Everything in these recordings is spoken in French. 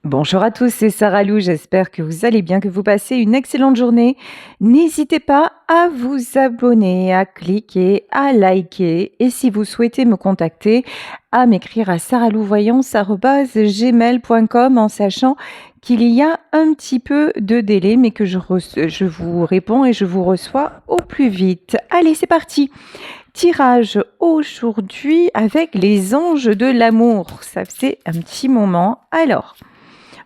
Bonjour à tous, c'est Sarah Lou, j'espère que vous allez bien, que vous passez une excellente journée. N'hésitez pas à vous abonner, à cliquer, à liker et si vous souhaitez me contacter, à m'écrire à sarahlouvoyance@gmail.com en sachant qu'il y a un petit peu de délai mais que je vous réponds et je vous reçois au plus vite. Allez, c'est parti. Tirage aujourd'hui avec les anges de l'amour. Ça faisait un petit moment. Alors,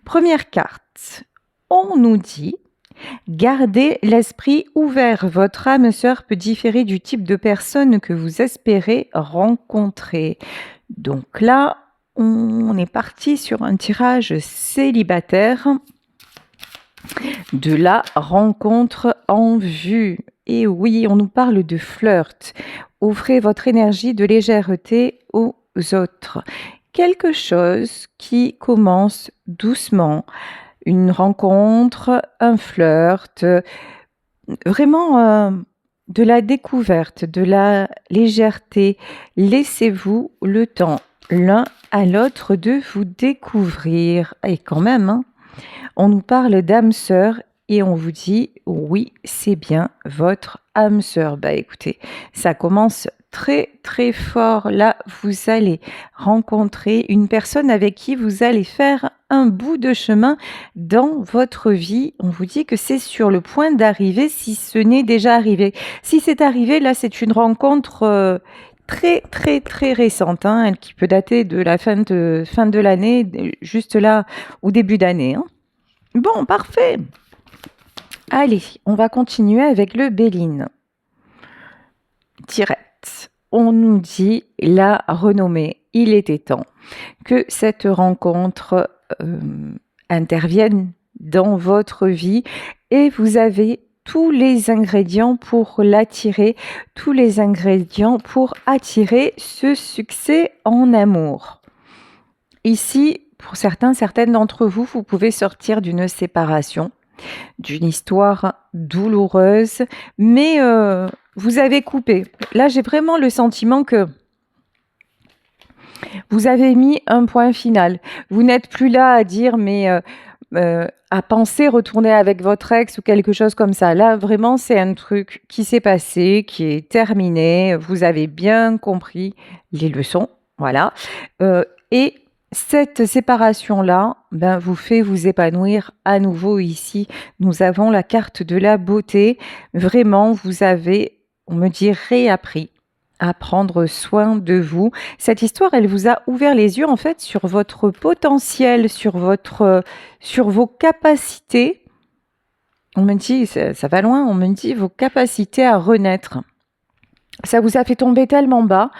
première carte, on nous dit gardez l'esprit ouvert. Votre âme sœur peut différer du type de personne que vous espérez rencontrer. Donc là, on est parti sur un tirage célibataire de la rencontre en vue. Et oui, on nous parle de flirt. Offrez votre énergie de légèreté aux autres. Quelque chose qui commence doucement. Une rencontre, un flirt, vraiment de la découverte, de la légèreté. Laissez-vous le temps l'un à l'autre de vous découvrir. Et quand même, hein, on nous parle d'âme sœur et on vous dit oui, c'est bien votre âme sœur. Bah écoutez, ça commence très très fort. Là, vous allez rencontrer une personne avec qui vous allez faire un bout de chemin dans votre vie. On vous dit que c'est sur le point d'arriver si ce n'est déjà arrivé. Si c'est arrivé, là, c'est une rencontre très très très récente, hein, qui peut dater de la fin de l'année, juste là, au début d'année, hein. Bon, parfait. Allez, on va continuer avec le Béline. Direct. On nous dit la renommée. Il était temps que cette rencontre intervienne dans votre vie et vous avez tous les ingrédients pour l'attirer, tous les ingrédients pour attirer ce succès en amour. Ici, pour certaines d'entre vous, vous pouvez sortir d'une séparation, d'une histoire douloureuse, mais vous avez coupé. Là, j'ai vraiment le sentiment que vous avez mis un point final. Vous n'êtes plus là à dire, mais à penser retourner avec votre ex ou quelque chose comme ça. Là, vraiment, c'est un truc qui s'est passé, qui est terminé. Vous avez bien compris les leçons, voilà. Et cette séparation-là, ben, vous fait vous épanouir à nouveau ici. Nous avons la carte de la beauté. Vraiment, vous avez, on me dit, réappris à prendre soin de vous. Cette histoire, elle vous a ouvert les yeux en fait sur votre potentiel, sur vos capacités. On me dit, ça va loin, on me dit vos capacités à renaître. Ça vous a fait tomber tellement bas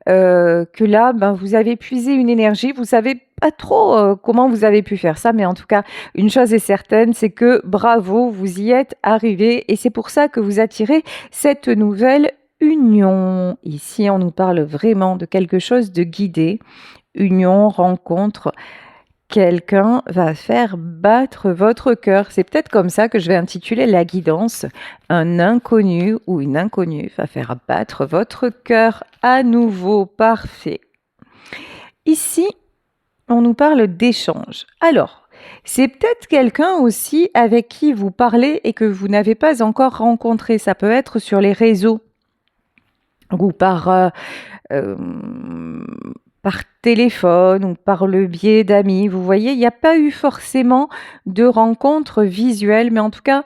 que là, ben, vous avez puisé une énergie. Vous savez pas trop comment vous avez pu faire ça, mais en tout cas, une chose est certaine, c'est que bravo, vous y êtes arrivé et c'est pour ça que vous attirez cette nouvelle union. Ici, on nous parle vraiment de quelque chose de guidé. Union, rencontre. Quelqu'un va faire battre votre cœur. C'est peut-être comme ça que je vais intituler la guidance. Un inconnu ou une inconnue va faire battre votre cœur à nouveau. Parfait. Ici, on nous parle d'échange. Alors, c'est peut-être quelqu'un aussi avec qui vous parlez et que vous n'avez pas encore rencontré. Ça peut être sur les réseaux ou par téléphone ou par le biais d'amis. Vous voyez, il n'y a pas eu forcément de rencontre visuelle, mais en tout cas,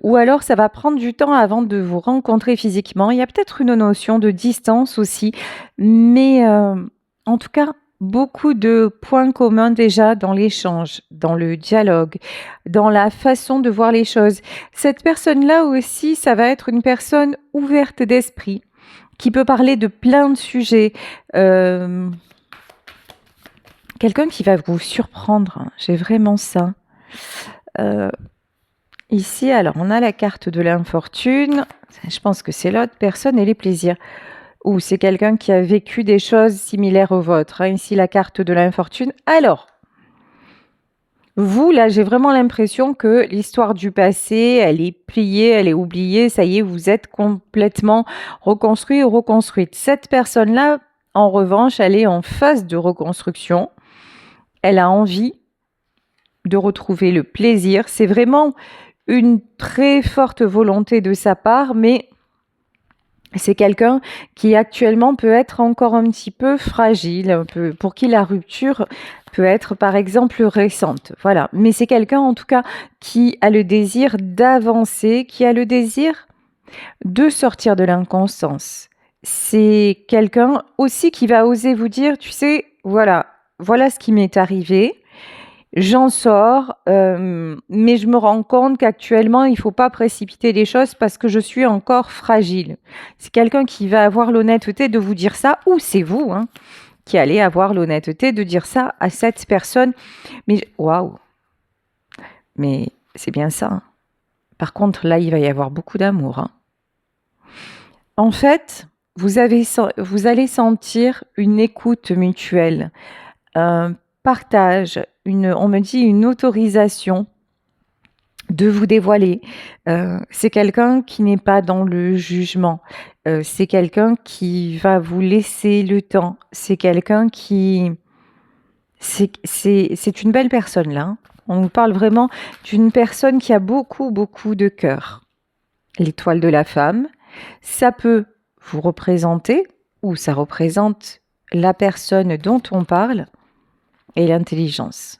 ou alors ça va prendre du temps avant de vous rencontrer physiquement. Il y a peut-être une notion de distance aussi, mais en tout cas, beaucoup de points communs déjà dans l'échange, dans le dialogue, dans la façon de voir les choses. Cette personne-là aussi, ça va être une personne ouverte d'esprit qui peut parler de plein de sujets. Quelqu'un qui va vous surprendre, hein. J'ai vraiment ça. Ici, alors, on a la carte de l'infortune. Je pense que c'est l'autre personne et les plaisirs. Ou c'est quelqu'un qui a vécu des choses similaires aux vôtres, hein. Ici, la carte de l'infortune. Alors, vous, là, j'ai vraiment l'impression que l'histoire du passé, elle est pliée, elle est oubliée. Ça y est, vous êtes complètement reconstruit ou reconstruite. Cette personne-là, en revanche, elle est en phase de reconstruction. Elle a envie de retrouver le plaisir. C'est vraiment une très forte volonté de sa part, mais c'est quelqu'un qui actuellement peut être encore un petit peu fragile, pour qui la rupture peut être par exemple récente. Voilà. Mais c'est quelqu'un en tout cas qui a le désir d'avancer, qui a le désir de sortir de l'inconstance. C'est quelqu'un aussi qui va oser vous dire, tu sais, voilà ce qui m'est arrivé. J'en sors, mais je me rends compte qu'actuellement, il ne faut pas précipiter les choses parce que je suis encore fragile. C'est quelqu'un qui va avoir l'honnêteté de vous dire ça, ou c'est vous qui allez avoir l'honnêteté de dire ça à cette personne. Mais waouh, mais c'est bien ça. Par contre, là, il va y avoir beaucoup d'amour. En fait, vous allez sentir une écoute mutuelle, un partage, on me dit une autorisation de vous dévoiler. C'est quelqu'un qui n'est pas dans le jugement. C'est quelqu'un qui va vous laisser le temps. C'est quelqu'un qui... C'est une belle personne là. On vous parle vraiment d'une personne qui a beaucoup, beaucoup de cœur. L'étoile de la femme, ça peut vous représenter ou ça représente la personne dont on parle et l'intelligence.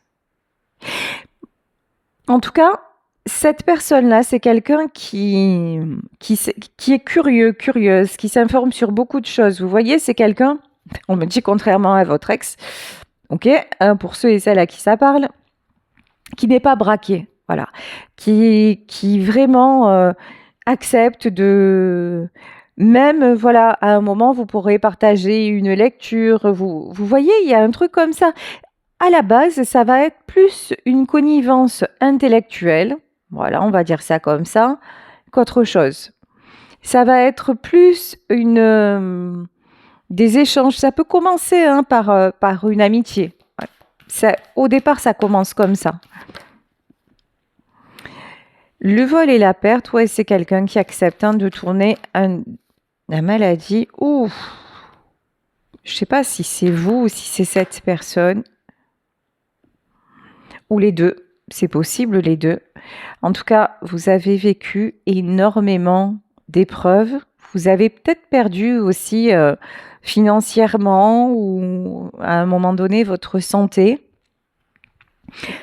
En tout cas, cette personne-là, c'est quelqu'un qui est curieux, curieuse, qui s'informe sur beaucoup de choses. Vous voyez, c'est quelqu'un, on me dit contrairement à votre ex, ok, pour ceux et celles à qui ça parle, qui n'est pas braqué, voilà, qui vraiment accepte de... Même, voilà, à un moment, vous pourrez partager une lecture. Vous voyez, il y a un truc comme ça. À la base, ça va être plus une connivence intellectuelle, voilà, on va dire ça comme ça, qu'autre chose. Ça va être plus des échanges. Ça peut commencer par une amitié. Au départ, ça commence comme ça. Le vol et la perte, ouais, c'est quelqu'un qui accepte de tourner la maladie. Ouh, je ne sais pas si c'est vous ou si c'est cette personne. Ou les deux, c'est possible les deux. En tout cas, vous avez vécu énormément d'épreuves. Vous avez peut-être perdu aussi financièrement ou à un moment donné votre santé.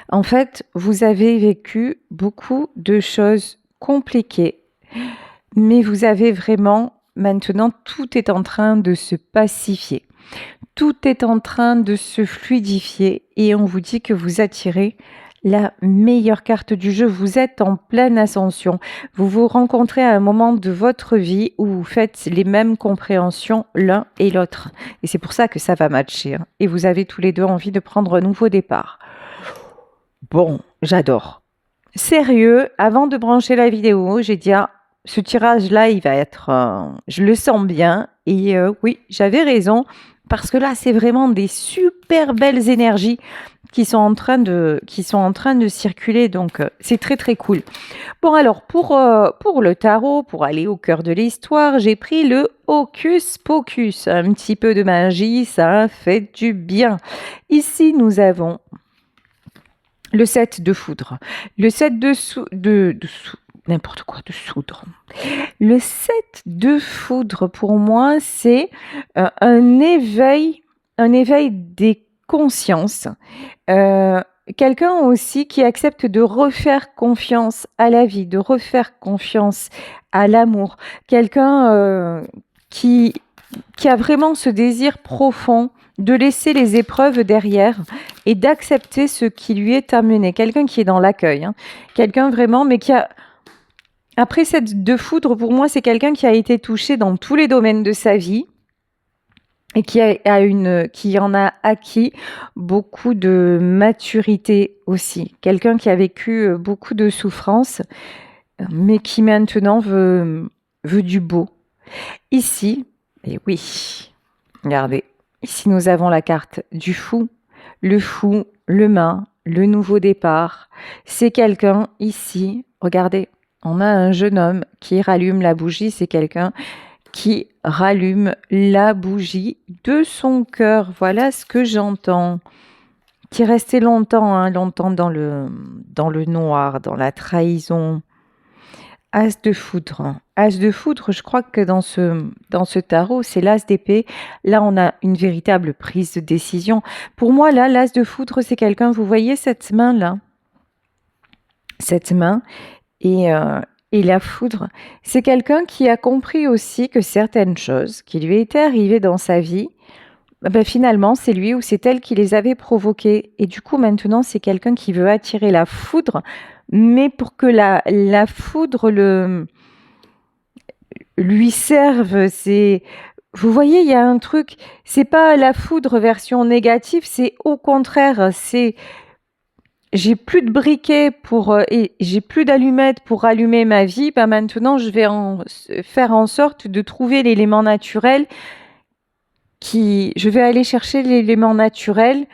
En fait, vous avez vécu beaucoup de choses compliquées, mais vous avez vraiment, maintenant, tout est en train de se pacifier. Tout est en train de se fluidifier et on vous dit que vous attirez la meilleure carte du jeu. Vous êtes en pleine ascension. Vous vous rencontrez à un moment de votre vie où vous faites les mêmes compréhensions l'un et l'autre. Et c'est pour ça que ça va matcher. Et vous avez tous les deux envie de prendre un nouveau départ. Bon, j'adore. Sérieux, avant de brancher la vidéo, j'ai dit ce tirage-là, il va être... je le sens bien. Et oui, j'avais raison. Parce que là, c'est vraiment des super belles énergies qui sont en train de circuler. Donc, c'est très, très cool. Bon, alors, pour le tarot, pour aller au cœur de l'histoire, j'ai pris le Hocus Pocus. Un petit peu de magie, ça fait du bien. Ici, nous avons le 7 de foudre. Le 7 n'importe quoi, de soudre. Le 7 de foudre, pour moi, c'est un éveil des consciences. Quelqu'un aussi qui accepte de refaire confiance à la vie, de refaire confiance à l'amour. Quelqu'un qui a vraiment ce désir profond de laisser les épreuves derrière et d'accepter ce qui lui est amené. Quelqu'un qui est dans l'accueil. Quelqu'un vraiment, mais qui a... Après cette de foudre, pour moi, c'est quelqu'un qui a été touché dans tous les domaines de sa vie et qui en a acquis beaucoup de maturité aussi. Quelqu'un qui a vécu beaucoup de souffrances, mais qui maintenant veut du beau. Ici, et oui, regardez, ici nous avons la carte du fou, le main, le nouveau départ. C'est quelqu'un ici, regardez, on a un jeune homme qui rallume la bougie, c'est quelqu'un qui rallume la bougie de son cœur. Voilà ce que j'entends. qui est resté longtemps, hein, longtemps dans le noir, dans la trahison. As de foudre. As de foudre, je crois que dans ce tarot, c'est l'as d'épée. Là, on a une véritable prise de décision. Pour moi, là, l'as de foudre, c'est quelqu'un, vous voyez cette main-là? Cette main et la foudre, c'est quelqu'un qui a compris aussi que certaines choses qui lui étaient arrivées dans sa vie, ben finalement, c'est lui ou c'est elle qui les avait provoquées. Et du coup, maintenant, c'est quelqu'un qui veut attirer la foudre, mais pour que la foudre lui serve. Vous voyez, il y a un truc, c'est pas la foudre version négative, c'est au contraire, c'est j'ai plus de briquet et j'ai plus d'allumettes pour allumer ma vie, ben maintenant je vais faire en sorte de trouver l'élément naturel je vais aller chercher l'élément naturel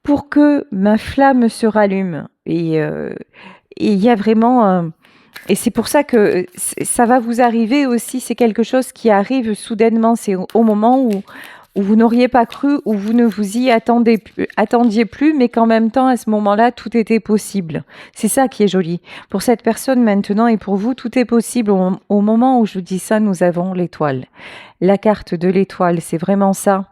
pour que ma flamme se rallume. Et il y a vraiment et c'est pour ça que ça va vous arriver aussi, c'est quelque chose qui arrive soudainement, c'est au moment où vous n'auriez pas cru, où vous ne vous y attendiez plus, mais qu'en même temps, à ce moment-là, tout était possible. C'est ça qui est joli. Pour cette personne maintenant et pour vous, tout est possible. Au moment où je vous dis ça, nous avons l'étoile. La carte de l'étoile, c'est vraiment ça.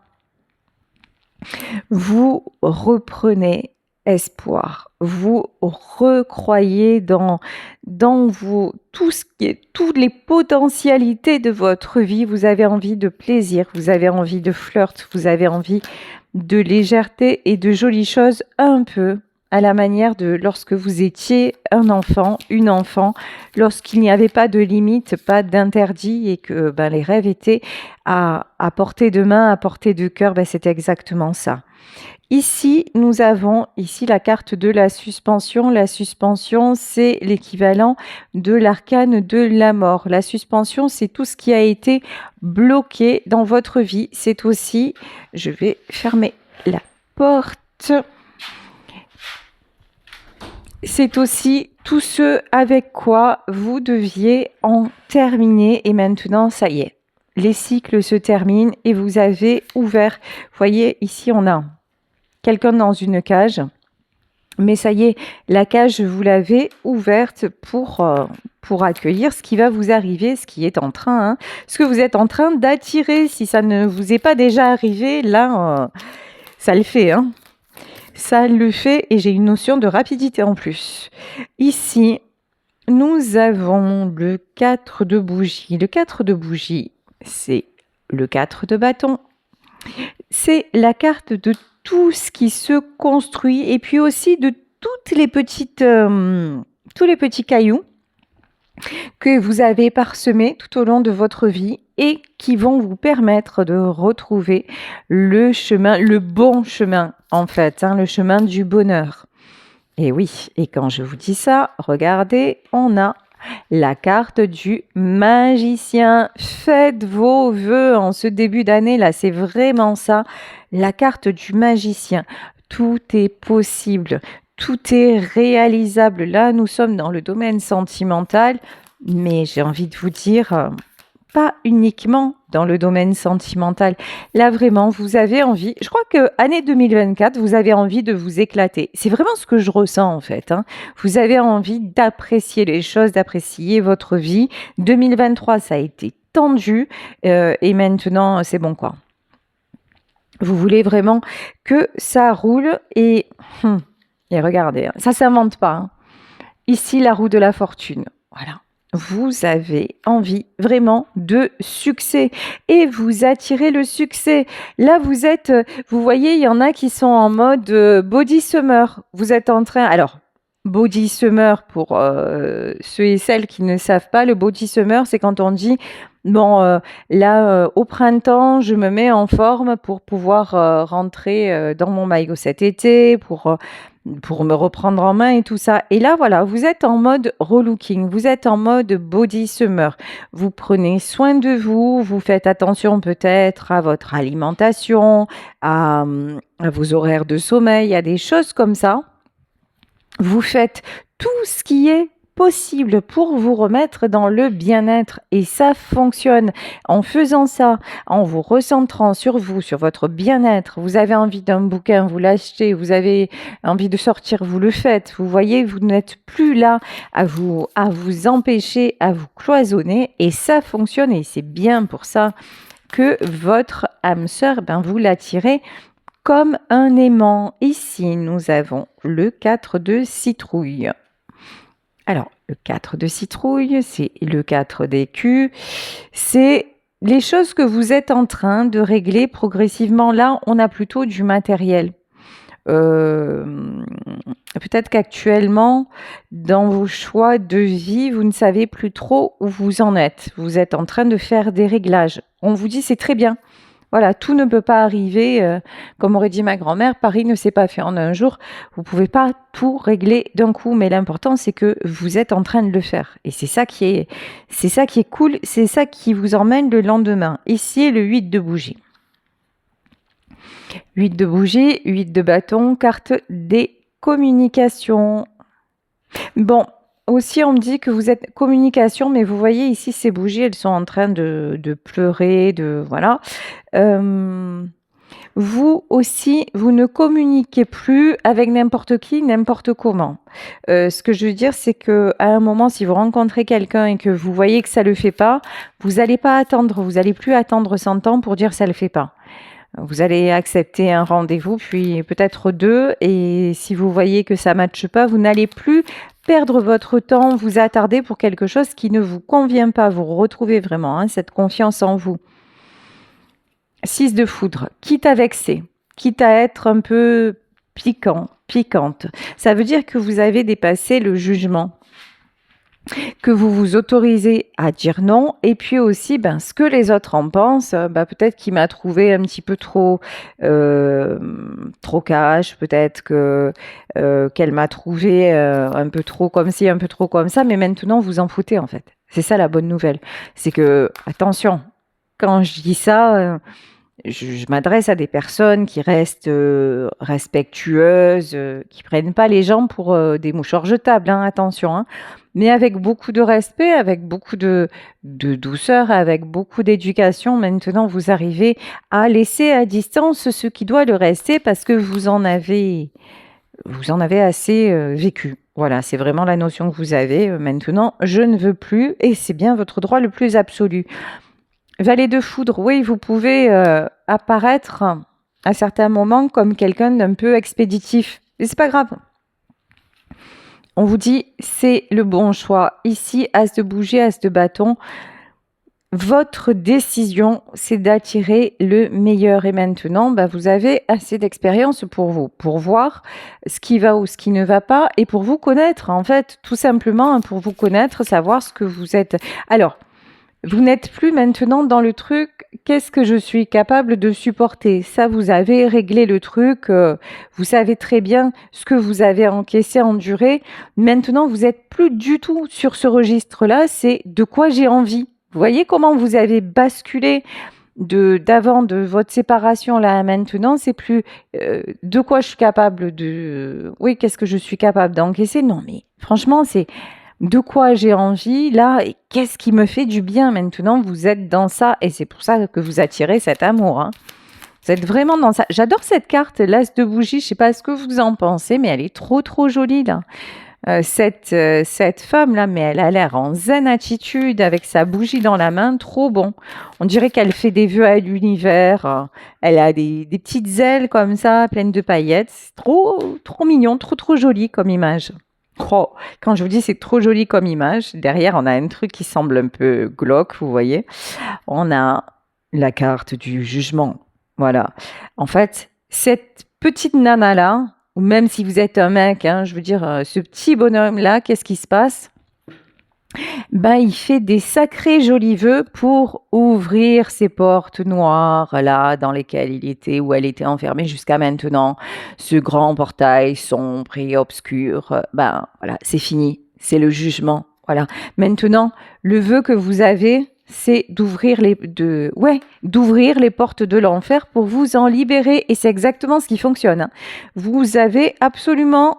Vous reprenez espoir. Vous recroyez dans vous, toutes les potentialités de votre vie. Vous avez envie de plaisir, vous avez envie de flirt, vous avez envie de légèreté et de jolies choses un peu à la manière de lorsque vous étiez un enfant, une enfant, lorsqu'il n'y avait pas de limite, pas d'interdit et que les rêves étaient à portée de main, à portée de cœur, c'est exactement ça. Ici, nous avons ici la carte de la suspension. La suspension, c'est l'équivalent de l'arcane de la mort. La suspension, c'est tout ce qui a été bloqué dans votre vie. C'est aussi, je vais fermer la porte. C'est aussi tout ce avec quoi vous deviez en terminer. Et maintenant, ça y est, les cycles se terminent et vous avez ouvert. Vous voyez, ici, on a quelqu'un dans une cage, mais ça y est, la cage, vous l'avez ouverte pour accueillir ce qui va vous arriver, ce qui est en train, ce que vous êtes en train d'attirer. Si ça ne vous est pas déjà arrivé, là, ça le fait, ça le fait, et j'ai une notion de rapidité en plus. Ici, nous avons le 4 de bougie. Le 4 de bougie, c'est le 4 de bâton. C'est la carte de tout ce qui se construit et puis aussi de tous les petits cailloux que vous avez parsemés tout au long de votre vie et qui vont vous permettre de retrouver le chemin, le bon chemin en fait, le chemin du bonheur. Et oui, et quand je vous dis ça, regardez, on a la carte du magicien. Faites vos vœux en ce début d'année, là, c'est vraiment ça. La carte du magicien. Tout est possible, tout est réalisable. Là, nous sommes dans le domaine sentimental, mais j'ai envie de vous dire, pas uniquement dans le domaine sentimental. Là, vraiment, vous avez envie, je crois que année 2024, vous avez envie de vous éclater. C'est vraiment ce que je ressens en fait. Vous avez envie d'apprécier les choses, d'apprécier votre vie. 2023, ça a été tendu et maintenant, c'est bon quoi. Vous voulez vraiment que ça roule et regardez, ça s'invente pas. Ici, la roue de la fortune. Voilà. Vous avez envie vraiment de succès et vous attirez le succès. Là, vous voyez, il y en a qui sont en mode body summer. Vous êtes en train, alors, body summer, pour ceux et celles qui ne savent pas, le body summer, c'est quand on dit, bon, là, au printemps, je me mets en forme pour pouvoir rentrer dans mon maillot cet été, pour me reprendre en main et tout ça. Et là, voilà, vous êtes en mode relooking, vous êtes en mode body summer. Vous prenez soin de vous, vous faites attention peut-être à votre alimentation, à vos horaires de sommeil, à des choses comme ça. Vous faites tout ce qui est possible pour vous remettre dans le bien-être. Et ça fonctionne. En faisant ça, en vous recentrant sur vous, sur votre bien-être, vous avez envie d'un bouquin, vous l'achetez, vous avez envie de sortir, vous le faites. Vous voyez, vous n'êtes plus là à vous empêcher, à vous cloisonner. Et ça fonctionne et c'est bien pour ça que votre âme sœur, vous l'attirez comme un aimant. Ici, nous avons le 4 de citrouille. Alors, le 4 de citrouille, c'est le 4 d'écus. C'est les choses que vous êtes en train de régler progressivement. Là, on a plutôt du matériel. Peut-être qu'actuellement, dans vos choix de vie, vous ne savez plus trop où vous en êtes. Vous êtes en train de faire des réglages. On vous dit c'est très bien. Voilà, tout ne peut pas arriver, comme aurait dit ma grand-mère, Paris ne s'est pas fait en un jour. Vous ne pouvez pas tout régler d'un coup, mais l'important c'est que vous êtes en train de le faire. Et c'est ça qui est cool, c'est ça qui vous emmène le lendemain. Ici, le 8 de bougie. 8 de bougie, 8 de bâton, carte des communications. Bon, aussi on me dit que vous êtes communication, mais vous voyez ici ces bougies, elles sont en train de pleurer, voilà. Vous aussi, vous ne communiquez plus avec n'importe qui, n'importe comment. Ce que je veux dire, c'est qu'à un moment, si vous rencontrez quelqu'un et que vous voyez que ça ne le fait pas, vous n'allez pas attendre, vous n'allez plus attendre 100 ans pour dire ça ne le fait pas. Vous allez accepter un rendez-vous, puis peut-être 2, et si vous voyez que ça ne matche pas, vous n'allez plus perdre votre temps, vous attarder pour quelque chose qui ne vous convient pas. Vous retrouvez vraiment cette confiance en vous. 6 de foudre, quitte à vexer, quitte à être un peu piquante. Ça veut dire que vous avez dépassé le jugement, que vous vous autorisez à dire non, et puis aussi ce que les autres en pensent, peut-être qu'il m'a trouvé un petit peu trop cash, peut-être qu'elle m'a trouvé un peu trop comme ci, un peu trop comme ça, mais maintenant vous en foutez en fait. C'est ça la bonne nouvelle, c'est que, attention, quand je dis ça, je m'adresse à des personnes qui restent respectueuses, qui prennent pas les gens pour des mouchoirs jetables, attention, mais avec beaucoup de respect, avec beaucoup de douceur, avec beaucoup d'éducation. Maintenant, vous arrivez à laisser à distance ce qui doit le rester parce que vous en avez assez vécu. Voilà, c'est vraiment la notion que vous avez. Maintenant, je ne veux plus et c'est bien votre droit le plus absolu. Valet de foudre, oui, vous pouvez apparaître à certains moments comme quelqu'un d'un peu expéditif. Mais c'est pas grave. On vous dit, c'est le bon choix. Ici, as de bougie, as de bâton. Votre décision, c'est d'attirer le meilleur. Et maintenant, vous avez assez d'expérience pour voir ce qui va ou ce qui ne va pas et pour vous connaître, en fait, tout simplement, pour vous connaître, savoir ce que vous êtes. Alors, vous n'êtes plus maintenant dans le truc « qu'est-ce que je suis capable de supporter ?» Ça, vous avez réglé le truc, vous savez très bien ce que vous avez encaissé, enduré. Maintenant, vous n'êtes plus du tout sur ce registre-là, c'est « de quoi j'ai envie ?» Vous voyez comment vous avez basculé d'avant de votre séparation là à maintenant, c'est plus de quoi je suis capable de... Oui, qu'est-ce que je suis capable d'encaisser? Non, mais franchement, c'est... De quoi j'ai envie là et qu'est-ce qui me fait du bien maintenant? Vous êtes dans ça et c'est pour ça que vous attirez cet amour. Vous êtes vraiment dans ça. J'adore cette carte, l'as de bougie. Je sais pas ce que vous en pensez, mais elle est trop jolie là. Cette femme là, mais elle a l'air en zen attitude avec sa bougie dans la main, trop bon. On dirait qu'elle fait des vœux à l'univers. Elle a des petites ailes comme ça, pleines de paillettes. C'est trop mignon, trop joli comme image. Oh, quand je vous dis c'est trop joli comme image, derrière on a un truc qui semble un peu glauque, vous voyez. On a la carte du jugement. Voilà. En fait, cette petite nana-là, ou même si vous êtes un mec, je veux dire, ce petit bonhomme-là, qu'est-ce qui se passe? Il fait des sacrés jolis vœux pour ouvrir ces portes noires là dans lesquelles il était ou elle était enfermée jusqu'à maintenant. Ce grand portail sombre et obscur, voilà, c'est fini, c'est le jugement. Voilà. Maintenant, le vœu que vous avez, c'est d'ouvrir les portes de l'enfer pour vous en libérer et c'est exactement ce qui fonctionne. Vous avez absolument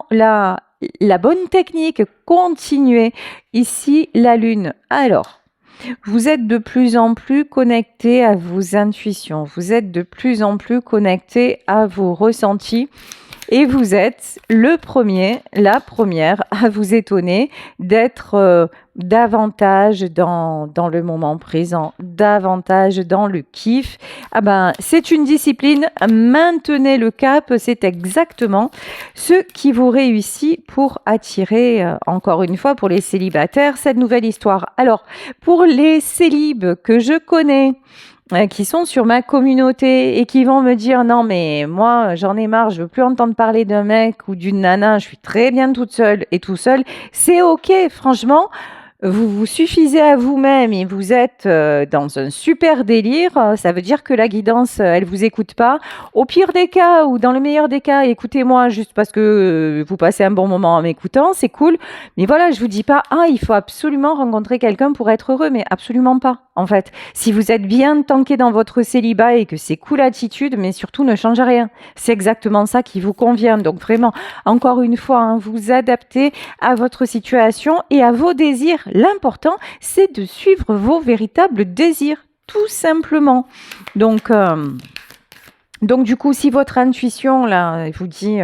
la bonne technique, continuez. Ici, la lune. Alors, vous êtes de plus en plus connecté à vos intuitions, vous êtes de plus en plus connecté à vos ressentis. Et vous êtes le premier, la première à vous étonner d'être davantage dans le moment présent, davantage dans le kiff. Ah ben, c'est une discipline, maintenez le cap, c'est exactement ce qui vous réussit pour attirer, encore une fois, pour les célibataires, cette nouvelle histoire. Alors, pour les célibes que je connais, qui sont sur ma communauté et qui vont me dire non mais moi j'en ai marre, je veux plus entendre parler d'un mec ou d'une nana, je suis très bien toute seule et tout seul, c'est ok, franchement, vous vous suffisez à vous-même et vous êtes dans un super délire, ça veut dire que la guidance, elle vous écoute pas. Au pire des cas ou dans le meilleur des cas, écoutez-moi juste parce que vous passez un bon moment en m'écoutant, c'est cool. Mais voilà, je vous dis pas, ah, il faut absolument rencontrer quelqu'un pour être heureux, mais absolument pas. En fait, si vous êtes bien tanké dans votre célibat et que c'est cool attitude, mais surtout ne changez rien. C'est exactement ça qui vous convient. Donc vraiment, encore une fois, hein, vous adaptez à votre situation et à vos désirs. L'important, c'est de suivre vos véritables désirs, tout simplement. Donc du coup, si votre intuition là vous dit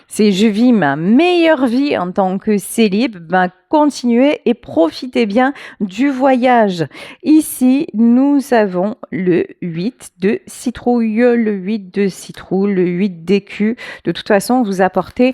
c'est je vis ma meilleure vie en tant que célib, ben continuez et profitez bien du voyage. Ici, nous avons le 8 de citrouille, le 8 de citrouille, le 8 d'écu. De toute façon, vous apportez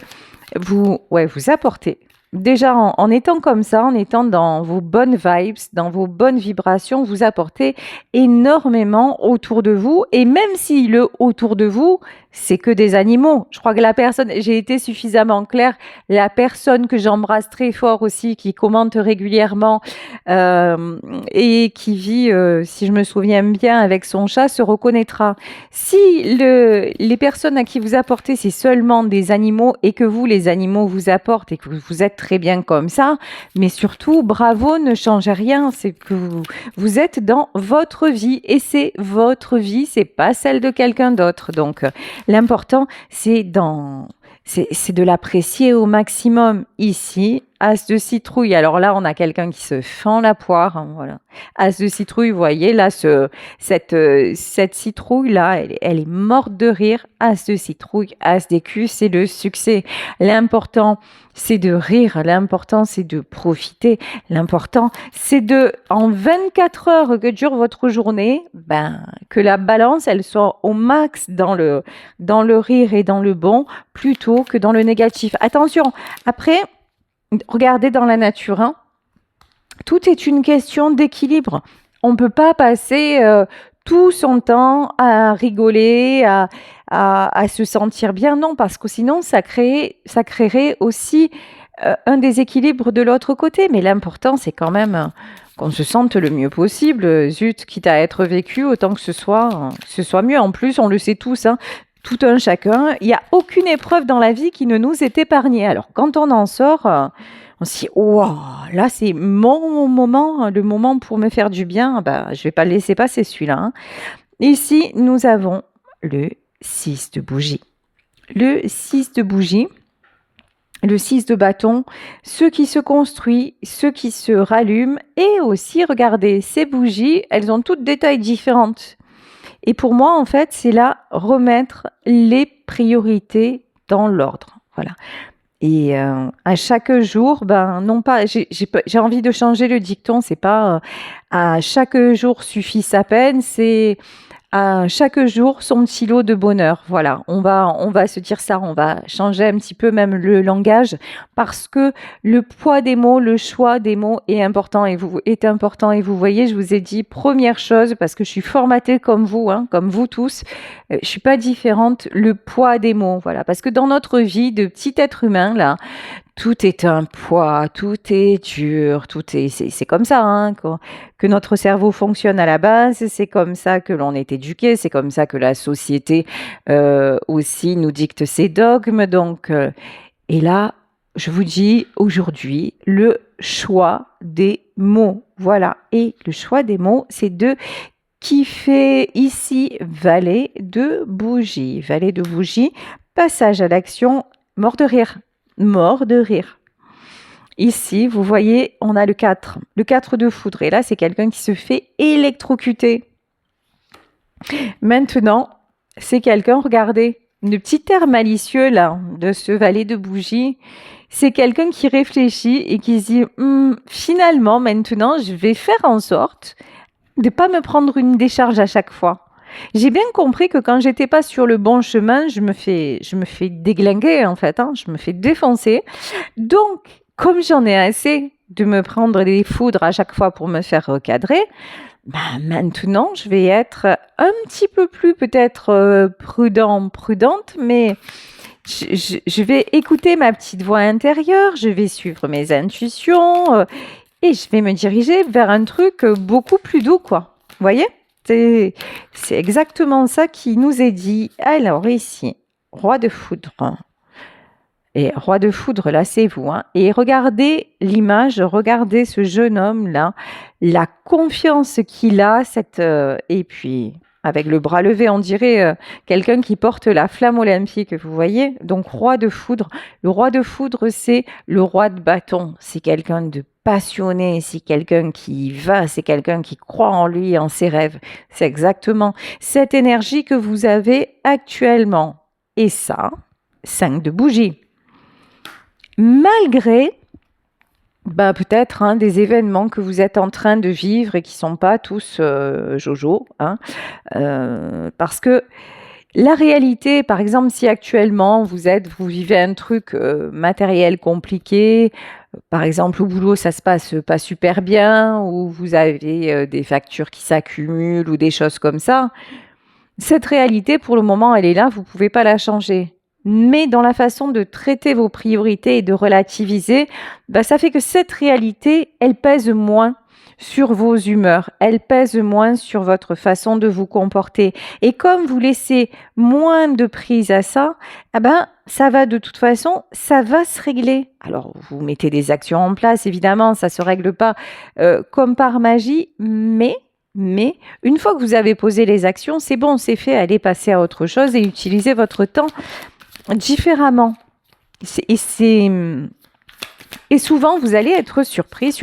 déjà en étant comme ça, en étant dans vos bonnes vibes, dans vos bonnes vibrations, vous apportez énormément autour de vous. Et même si le autour de vous, c'est que des animaux. Je crois que la personne, j'ai été suffisamment claire, la personne que j'embrasse très fort aussi, qui commente régulièrement et qui vit, si je me souviens bien, avec son chat, se reconnaîtra. Si les personnes à qui vous apportez, c'est seulement des animaux et que vous, les animaux, vous apportent et que vous êtes très bien comme ça, mais surtout, bravo, ne changez rien, c'est que vous êtes dans votre vie et c'est votre vie, c'est pas celle de quelqu'un d'autre. Donc, l'important, c'est de l'apprécier au maximum. Ici, As de citrouille. Alors là, on a quelqu'un qui se fend la poire. Hein, voilà. As de citrouille, vous voyez, là, cette citrouille-là, elle est morte de rire. As de citrouille, As d'écu, c'est le succès. L'important, c'est de rire. L'important, c'est de profiter. L'important, c'est en 24 heures que dure votre journée, que la balance, elle soit au max dans le rire et dans le bon, plutôt que dans le négatif. Attention, après, regardez dans la nature, hein, tout est une question d'équilibre. On ne peut pas passer tout son temps à rigoler, à se sentir bien, non, parce que sinon ça créerait aussi un déséquilibre de l'autre côté. Mais l'important, c'est quand même qu'on se sente le mieux possible. Zut, quitte à être vécu, autant que ce soit mieux. En plus, on le sait tous, hein, tout un chacun. Il n'y a aucune épreuve dans la vie qui ne nous est épargnée. Alors, quand on en sort, on se dit, wow, là, c'est mon moment, le moment pour me faire du bien. Je ne vais pas le laisser passer celui-là. Hein. Ici, nous avons le 6 de bougie. Le 6 de bougie. Le 6 de bâton, ce qui se construit, ce qui se rallume. Et aussi, regardez, ces bougies, elles ont toutes des tailles différentes. Et pour moi, en fait, c'est là remettre les priorités dans l'ordre. Voilà. Et à chaque jour, non pas, j'ai envie de changer le dicton, c'est pas à chaque jour suffit sa peine, c'est à chaque jour son petit lot de bonheur. Voilà, on va se dire ça, on va changer un petit peu même le langage parce que le poids des mots, le choix des mots est important et vous voyez, je vous ai dit première chose parce que je suis formatée comme vous, hein, comme vous tous. Je suis pas différente. Le poids des mots, voilà, parce que dans notre vie de petit être humain là. Tout est un poids, tout est dur, c'est comme ça hein, que notre cerveau fonctionne à la base, c'est comme ça que l'on est éduqué, c'est comme ça que la société aussi nous dicte ses dogmes. Donc, et là, je vous dis aujourd'hui le choix des mots. Voilà, et le choix des mots, c'est de kiffer ici valet de bougie, passage à l'action, mort de rire. mort de rire. Ici, vous voyez, on a le 4 de foudre. Et là, c'est quelqu'un qui se fait électrocuter. Maintenant, c'est quelqu'un, regardez, le petit air malicieux là, de ce valet de bougie, c'est quelqu'un qui réfléchit et qui se dit finalement, maintenant, je vais faire en sorte de ne pas me prendre une décharge à chaque fois. J'ai bien compris que quand j'étais pas sur le bon chemin, je me fais déglinguer en fait, hein, je me fais défoncer. Donc, comme j'en ai assez de me prendre des foudres à chaque fois pour me faire recadrer, maintenant, je vais être un petit peu plus peut-être prudente, mais je vais écouter ma petite voix intérieure, je vais suivre mes intuitions et je vais me diriger vers un truc beaucoup plus doux, quoi. Vous voyez? C'est exactement ça qui nous est dit. Alors ici, roi de foudre. Et roi de foudre, là, c'est vous. Hein. Et regardez l'image, regardez ce jeune homme-là, la confiance qu'il a, et puis avec le bras levé, on dirait quelqu'un qui porte la flamme olympique, vous voyez. Donc, roi de foudre. Le roi de foudre, c'est le roi de bâton. C'est quelqu'un de passionné, c'est quelqu'un qui y va, c'est quelqu'un qui croit en lui, en ses rêves. C'est exactement cette énergie que vous avez actuellement. Et ça, 5 de bougies. Malgré peut-être des événements que vous êtes en train de vivre et qui ne sont pas tous jojo, parce que la réalité, par exemple, si actuellement vous vivez un truc matériel compliqué, par exemple au boulot ça se passe pas super bien, ou vous avez des factures qui s'accumulent ou des choses comme ça, cette réalité pour le moment elle est là, vous ne pouvez pas la changer. Mais dans la façon de traiter vos priorités et de relativiser, ça fait que cette réalité, elle pèse moins sur vos humeurs, elle pèse moins sur votre façon de vous comporter. Et comme vous laissez moins de prise à ça, ça va de toute façon, ça va se régler. Alors, vous mettez des actions en place, évidemment, ça ne se règle pas comme par magie, mais une fois que vous avez posé les actions, c'est bon, c'est fait, allez passer à autre chose et utilisez votre temps différemment. Et souvent, vous allez être surprise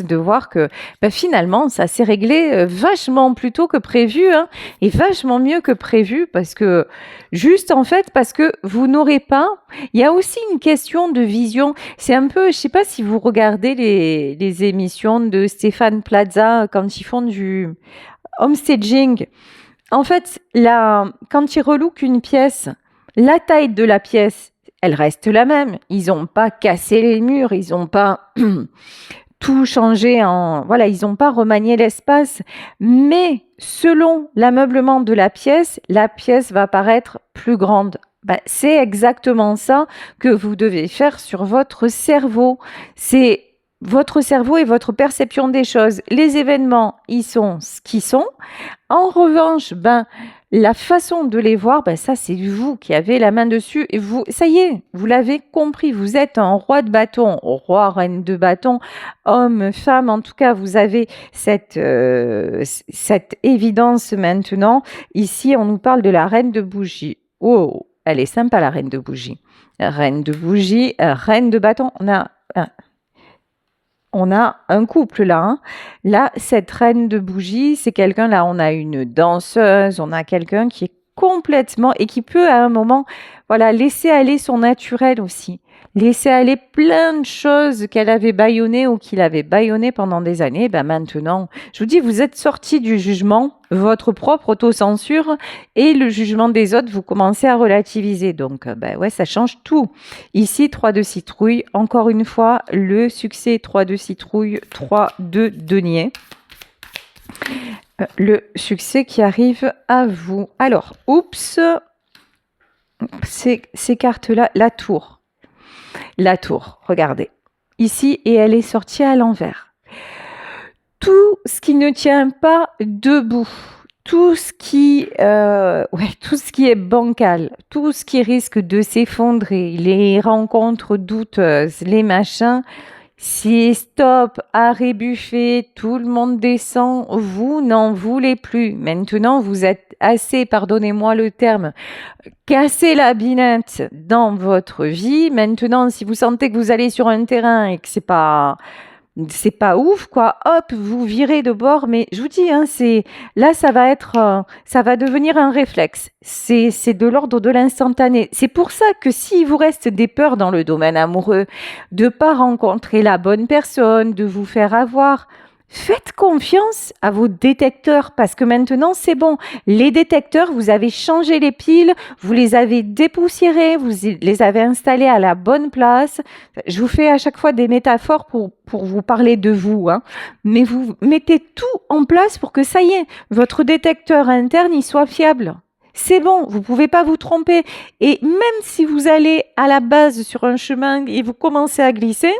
de voir que finalement, ça s'est réglé vachement plus tôt que prévu, et vachement mieux que prévu, parce que vous n'aurez pas... Il y a aussi une question de vision. C'est un peu, je ne sais pas si vous regardez les émissions de Stéphane Plaza quand ils font du homestaging. En fait, quand ils relookent une pièce, la taille de la pièce, elle reste la même. Ils n'ont pas cassé les murs, ils n'ont pas tout changé ils n'ont pas remanié l'espace. Mais selon l'ameublement de la pièce va paraître plus grande. C'est exactement ça que vous devez faire sur votre cerveau. C'est votre cerveau et votre perception des choses. Les événements, ils sont ce qu'ils sont. En revanche, la façon de les voir, ça c'est vous qui avez la main dessus et vous, ça y est, vous l'avez compris, vous êtes un roi de bâton, roi, reine de bâton, homme, femme, en tout cas vous avez cette évidence maintenant. Ici on nous parle de la reine de bougie. Oh, elle est sympa la reine de bougie. Reine de bougie, reine de bâton, on a un couple là. Là, cette reine de bougie, c'est quelqu'un, là, on a une danseuse, on a quelqu'un qui est complètement et qui peut à un moment, laisser aller son naturel aussi. Laisser aller plein de choses qu'elle avait bâillonnées ou qu'il avait bâillonnées pendant des années. Maintenant, je vous dis, vous êtes sortis du jugement, votre propre autocensure et le jugement des autres, vous commencez à relativiser. Donc, ça change tout. Ici, 3 de citrouille. Encore une fois, le succès 3 de citrouille, 3 de denier. Le succès qui arrive à vous. Alors, ces cartes-là, la tour. La tour, regardez. Ici, et elle est sortie à l'envers. Tout ce qui ne tient pas debout, tout ce qui est bancal, tout ce qui risque de s'effondrer, les rencontres douteuses, les machins, Si stop, arrêt buffet, tout le monde descend, vous n'en voulez plus. Maintenant, vous êtes assez, pardonnez-moi le terme, cassé la binette dans votre vie. Maintenant, si vous sentez que vous allez sur un terrain et que c'est pas ouf, quoi. Hop, vous virez de bord. Mais je vous dis, hein, là, ça va devenir un réflexe. C'est de l'ordre de l'instantané. C'est pour ça que s'il vous reste des peurs dans le domaine amoureux, de pas rencontrer la bonne personne, de vous faire avoir, faites confiance à vos détecteurs parce que maintenant c'est bon. Les détecteurs, vous avez changé les piles, vous les avez dépoussiérés, vous les avez installés à la bonne place. Je vous fais à chaque fois des métaphores pour vous parler de vous, hein. Mais vous mettez tout en place pour que ça y est, votre détecteur interne il soit fiable. C'est bon, vous pouvez pas vous tromper. Et même si vous allez à la base sur un chemin et vous commencez à glisser,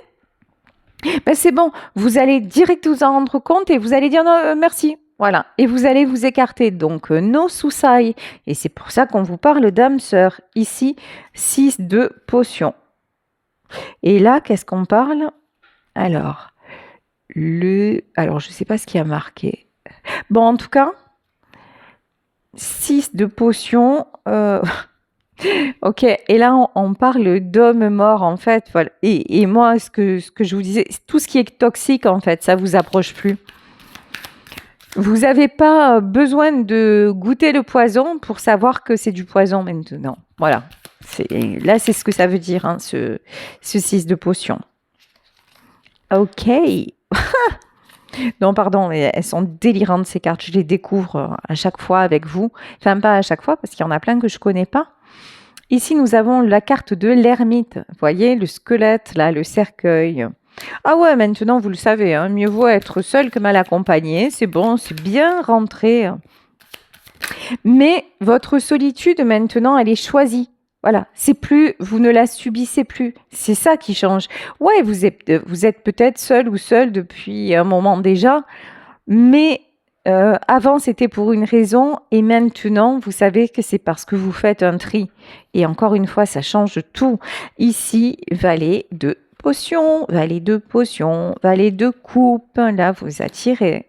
ben c'est bon, vous allez direct vous en rendre compte et vous allez dire non, merci. Voilà, et vous allez vous écarter. Donc, no souci. Et c'est pour ça qu'on vous parle d'âme sœur. Ici, 6 de potions. Et là, qu'est-ce qu'on parle? Alors, je ne sais pas ce qui a marqué. Bon, en tout cas, 6 de potions. Ok, et là, on parle d'hommes morts, en fait. Voilà. Et moi, ce que je vous disais, tout ce qui est toxique, en fait, ça vous approche plus. Vous n'avez pas besoin de goûter le poison pour savoir que c'est du poison maintenant. Voilà. Là, c'est ce que ça veut dire, hein, ce 6 de potion. Ok. Non, pardon, mais elles sont délirantes, ces cartes. Je les découvre à chaque fois avec vous. Enfin, pas à chaque fois, parce qu'il y en a plein que je ne connais pas. Ici, nous avons la carte de l'ermite. Vous voyez, le squelette, là, le cercueil. Ah ouais, maintenant, vous le savez, hein, mieux vaut être seul que mal accompagné. C'est bon, c'est bien rentré. Mais votre solitude, maintenant, elle est choisie. Voilà, c'est plus, vous ne la subissez plus. C'est ça qui change. Ouais, vous êtes peut-être seul ou seul depuis un moment déjà, mais avant c'était pour une raison et maintenant vous savez que c'est parce que vous faites un tri. Et encore une fois, ça change tout. Ici, valet de potions, valet de potions, valet de coupe. Là, vous attirez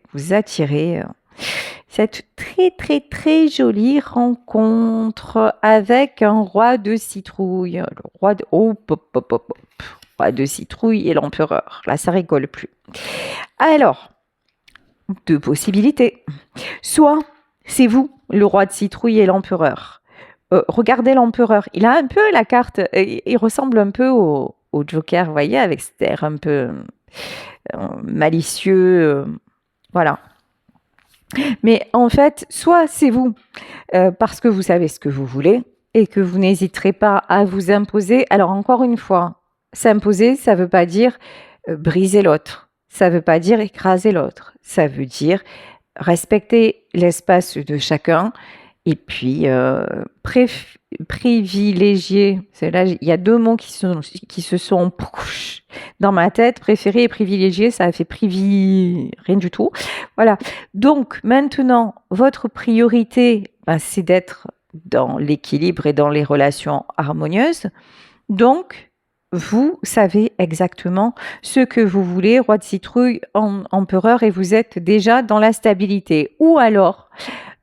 cette très très très jolie rencontre avec un roi de citrouille. Le roi de... Oh, pop, pop, pop, pop. Roi de citrouille et l'empereur. Là, ça rigole plus. Alors, deux possibilités. Soit c'est vous, le roi de citrouille et l'empereur. Regardez l'empereur. Il a un peu la carte, il ressemble un peu au Joker, vous voyez, avec cet air un peu malicieux. Voilà. Mais en fait, soit c'est vous, parce que vous savez ce que vous voulez et que vous n'hésiterez pas à vous imposer. Alors encore une fois, s'imposer, ça ne veut pas dire briser l'autre. Ça ne veut pas dire écraser l'autre. Ça veut dire respecter l'espace de chacun et puis privilégier. Là, il y a deux mots qui se sont dans ma tête. Préférer et privilégier, ça a fait rien du tout. Voilà. Donc maintenant, votre priorité, c'est d'être dans l'équilibre et dans les relations harmonieuses. Donc, vous savez exactement ce que vous voulez, roi de citrouille, empereur, et vous êtes déjà dans la stabilité. Ou alors,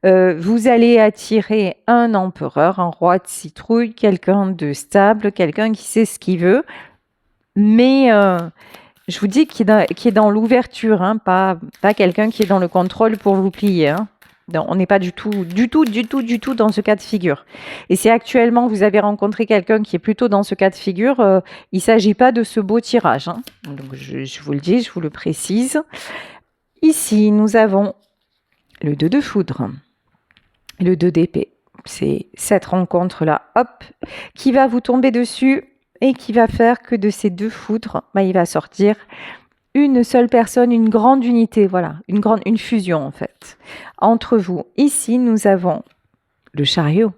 vous allez attirer un empereur, un roi de citrouille, quelqu'un de stable, quelqu'un qui sait ce qu'il veut, mais je vous dis qui est dans l'ouverture, hein, pas quelqu'un qui est dans le contrôle pour vous plier. Hein. Non, on n'est pas du tout dans ce cas de figure. Et si actuellement vous avez rencontré quelqu'un qui est plutôt dans ce cas de figure, il ne s'agit pas de ce beau tirage. Hein. Donc je vous le dis, je vous le précise. Ici, nous avons le 2 de foudre, le 2 d'épée. C'est cette rencontre-là, hop, qui va vous tomber dessus et qui va faire que de ces deux foudres, il va sortir une seule personne, une grande unité, voilà, une fusion en fait, entre vous. Ici, nous avons le chariot,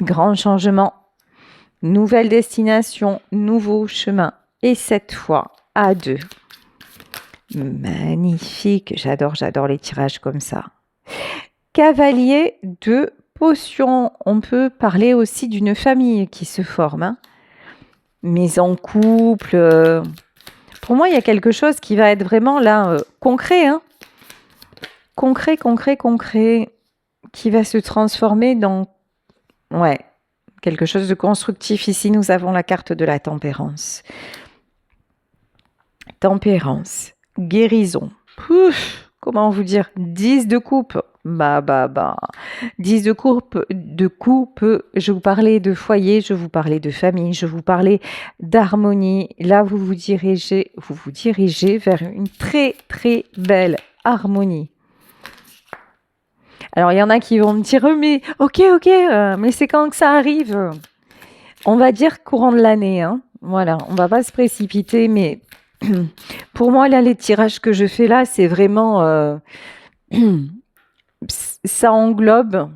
grand changement, nouvelle destination, nouveau chemin, et cette fois à deux. Magnifique, j'adore les tirages comme ça. Cavalier de potions, on peut parler aussi d'une famille qui se forme, hein. Mais en couple... Pour moi, il y a quelque chose qui va être vraiment là, concret, hein. Concret, concret, concret, qui va se transformer dans ouais, quelque chose de constructif. Ici, nous avons la carte de la tempérance. Tempérance, guérison. Pouf, comment vous dire? 10 de coupe. Bah. 10 de coupe, je vous parlais de foyer, je vous parlais de famille, je vous parlais d'harmonie. Là, vous vous dirigez vers une très, très belle harmonie. Alors, il y en a qui vont me dire, mais ok, mais c'est quand que ça arrive? On va dire courant de l'année, hein. Voilà, on va pas se précipiter, mais pour moi, là, les tirages que je fais là, c'est vraiment... ça englobe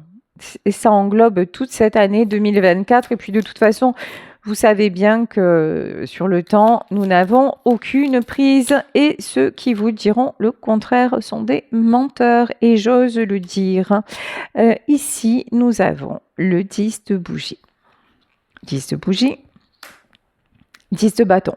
toute cette année 2024. Et puis, de toute façon, vous savez bien que sur le temps, nous n'avons aucune prise. Et ceux qui vous diront le contraire sont des menteurs. Et j'ose le dire. Ici, nous avons le 10 de bougie. 10 de bougie. 10 de bâton.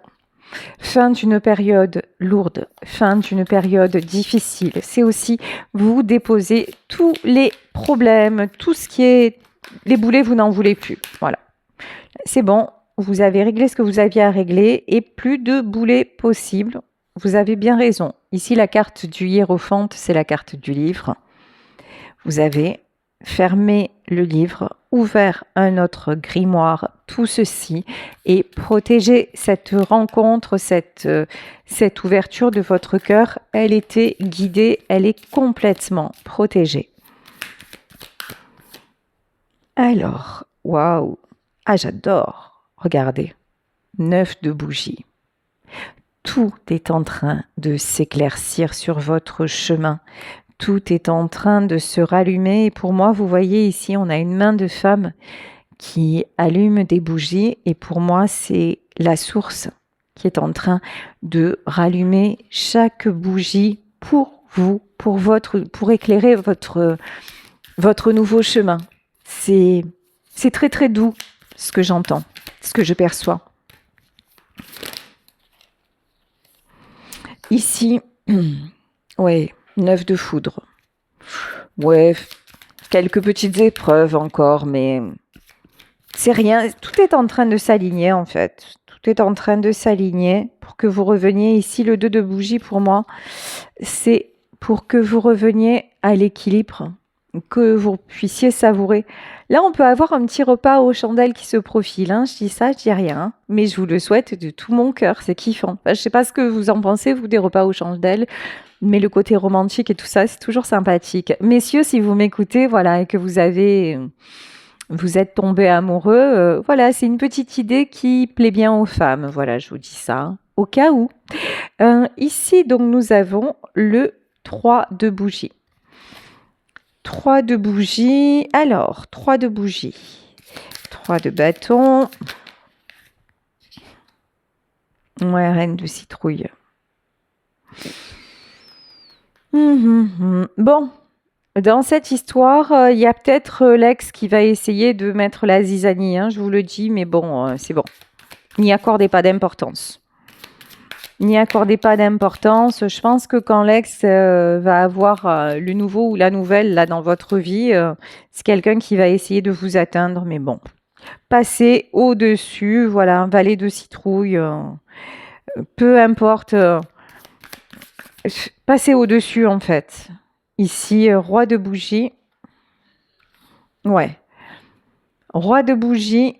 Fin d'une période lourde, fin d'une période difficile. C'est aussi vous déposer tous les problèmes, tout ce qui est... Les boulets, vous n'en voulez plus. Voilà. C'est bon, vous avez réglé ce que vous aviez à régler et plus de boulets possibles. Vous avez bien raison. Ici, la carte du hiérophante, c'est la carte du livre. Vous avez fermé le livre, ouvert un autre grimoire, tout ceci, et protégé cette rencontre, cette ouverture de votre cœur. Elle était guidée, elle est complètement protégée. Alors, waouh! Ah, j'adore! Regardez, 9 de bougies. Tout est en train de s'éclaircir sur votre chemin. Tout est en train de se rallumer. Et pour moi, vous voyez ici, on a une main de femme qui allume des bougies. Et pour moi, c'est la source qui est en train de rallumer chaque bougie pour vous, pour éclairer votre nouveau chemin. C'est très, très doux ce que j'entends, ce que je perçois. Ici, ouais. 9 de foudre. Ouais, quelques petites épreuves encore, mais c'est rien. Tout est en train de s'aligner, en fait. Tout est en train de s'aligner pour que vous reveniez. Ici, le 2 de bougie, pour moi, c'est pour que vous reveniez à l'équilibre, que vous puissiez savourer. Là, on peut avoir un petit repas aux chandelles qui se profile. Hein. Je dis ça, je dis rien. Hein. Mais je vous le souhaite de tout mon cœur. C'est kiffant. Enfin, je ne sais pas ce que vous en pensez, vous, des repas aux chandelles. Mais le côté romantique et tout ça, c'est toujours sympathique. Messieurs, si vous m'écoutez, voilà, et que vous êtes tombés amoureux, voilà, c'est une petite idée qui plaît bien aux femmes. Voilà, je vous dis ça, au cas où. Ici, donc, nous avons le 3 de bougie. 3 de bougie. Alors, 3 de bougie. 3 de bâton. Ouais, reine de citrouille. Bon, dans cette histoire, il y a peut-être l'ex qui va essayer de mettre la zizanie, hein, je vous le dis, mais bon, c'est bon. N'y accordez pas d'importance. N'y accordez pas d'importance. Je pense que quand l'ex va avoir le nouveau ou la nouvelle là dans votre vie, c'est quelqu'un qui va essayer de vous atteindre, mais bon. Passez au-dessus, voilà, valet de citrouille, peu importe. Passez au-dessus, en fait. Ici, roi de bougie. Ouais. Roi de bougie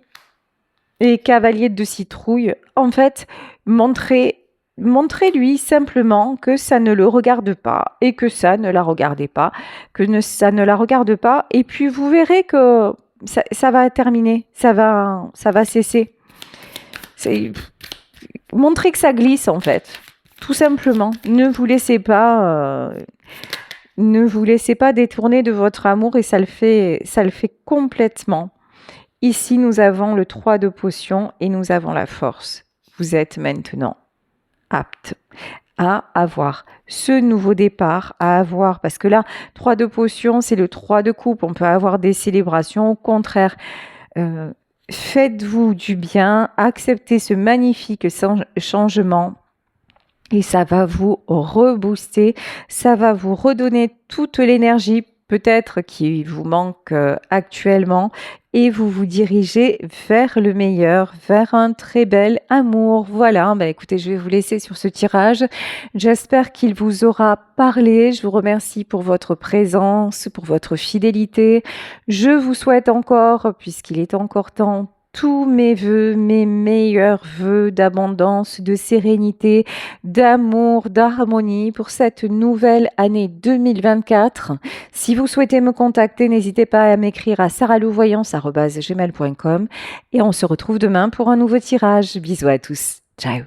et cavalier de citrouille. En fait, montrez-lui simplement que ça ne le regarde pas et que ça ne la regardait pas, ça ne la regarde pas. Et puis, vous verrez que ça va terminer, ça va cesser. Montrez que ça glisse, en fait. Tout simplement, ne vous laissez pas détourner de votre amour et ça le fait complètement. Ici, nous avons le 3 de potion et nous avons la force. Vous êtes maintenant apte à avoir ce nouveau départ, parce que là, 3 de potion, c'est le 3 de coupe. On peut avoir des célébrations. Au contraire, faites-vous du bien, acceptez ce magnifique changement. et ça va vous rebooster, ça va vous redonner toute l'énergie peut-être qui vous manque actuellement et vous vous dirigez vers le meilleur, vers un très bel amour. Voilà, bah écoutez, je vais vous laisser sur ce tirage. J'espère qu'il vous aura parlé. Je vous remercie pour votre présence, pour votre fidélité. Je vous souhaite encore, puisqu'il est encore temps, tous mes vœux, mes meilleurs vœux d'abondance, de sérénité, d'amour, d'harmonie pour cette nouvelle année 2024. Si vous souhaitez me contacter, n'hésitez pas à m'écrire à saralouvoyance@gmail.com et on se retrouve demain pour un nouveau tirage. Bisous à tous. Ciao.